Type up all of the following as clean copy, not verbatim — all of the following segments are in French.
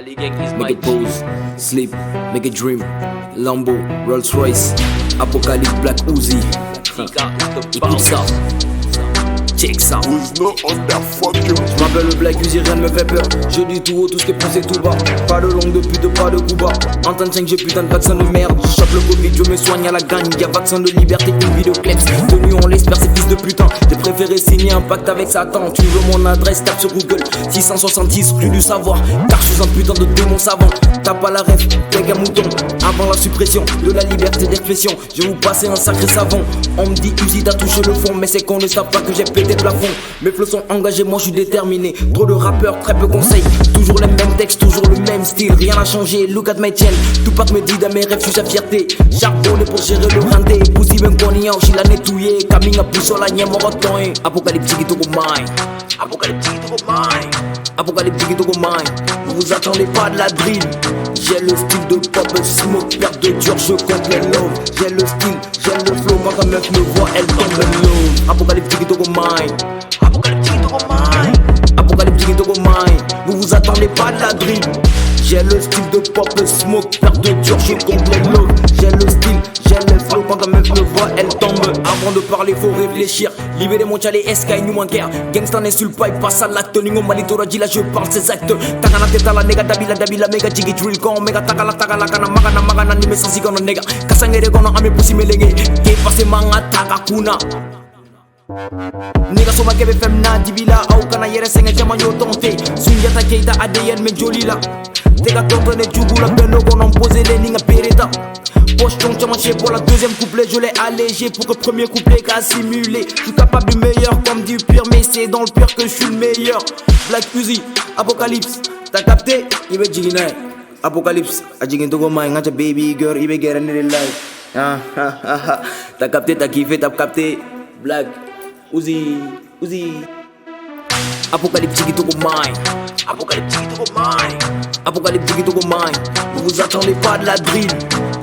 Make it pose, sleep, make it dream. Lambo, Rolls Royce, Apocalypse, Black Uzi. Écoute ça, check ça. Je m'appelle le Black Uzi, rien ne me fait peur. Je dis tout haut, tout ce qui est poussé tout bas. Pas de langue de pute, pas de coup bas. En 35, j'ai putain de vaccin de merde. Je chope le Covid, je me soigne à la gagne. Y'a vaccin de liberté, une vidéo kleps. Tenu, on l'espère, c'est fils de putain. J'ai préféré signer un pacte avec Satan. Tu veux mon adresse, tape sur Google. 670 rue du savoir. Car je suis un putain de démon savant. Tape à la ref, leg à mouton. Avant la suppression de la liberté d'expression, je vais vous passer un sacré savon. On me dit Uzi t'as touché le fond, mais c'est qu'on ne savent pas que j'ai pété le plafond. Mes flots sont engagés, moi je suis déterminé. Trop de rappeurs, très peu conseils. Toujours les mêmes textes, toujours le même style. Rien n'a changé, look at my chain. Tupac me dit dans mes rêves, je suis sa fierté. Charbonné pour gérer le rendé. Pussy même qu'on y a, je l'ai nettoyé. Camille a poussé la nième au rotoin. Apocalyptique to go mine. Apocalyptique to go mine. Apocalyptique to go mine. Vous vous attendez pas de la drill. J'ai le style de pop, smoke, perte de dur, je compte les love. J'ai le style, j'ai le flow, quand ta meuf me voit, elle tombe low. Apocalyptique to go mine. Apocalyptique to go mine. Apocalyptique to go mine. Vous vous attendez pas de la drill. J'ai le style de pop, smoke, perte de dur, je compte les love. J'ai le style, j'ai le flow, quand ta meuf me voit, elle tombe. Avant de parler, faut réfléchir. Libérez mon chalet, SK, nous manquer. Gangsta n'insulte pas, il passe à l'acte. Ningo Malitora dit là, je parle ses actes. Takana teta la nega, dabila, mega jiggy drill, con, mega takala, kana, magana, ni me sensi kono nega. Kasangere kono, ame pussy melenge. Ke passe manga, takakuna. Nigga soma kebe fem na dibila. Au kana yere senga jama yo tonte. Sunjata keita ADN me joli la. Tega tonto ne jugula, beno kono pose le ninga pereta. Poche donc tu manché pour la deuxième couplet, je l'ai allégé pour que premier couplet qu'a simulé. Je suis capable du meilleur comme du pire, mais c'est dans le pire que je suis le meilleur. Black Uzi, Apocalypse, t'as capté? Il veut jiggy Apocalypse, a jiggy to go mine, a baby girl, il veut get a little life. T'as capté, t'as kiffé, t'as capté. Black Uzi. Apocalyptique to go mine. Apocalyptique to go mine. Apocalyptique to go mine. Vous vous attendez pas de la drill.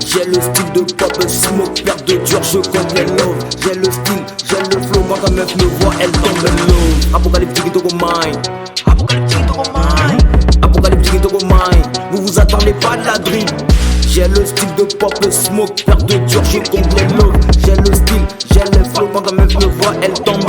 J'ai le style de pop, smoke, perte de dur, je compte les love. J'ai le style, j'ai le flow, quand ta meuf me voit, elle tombe low. Apocalyptique to go mine. Apocalyptique to go mine. Apocalyptique to go mine. Vous vous attendez pas de la drill. J'ai le style de pop, smoke, perte de dur, je compte les love. J'ai le style, j'ai le flow, quand ta meuf me voit, elle tombe.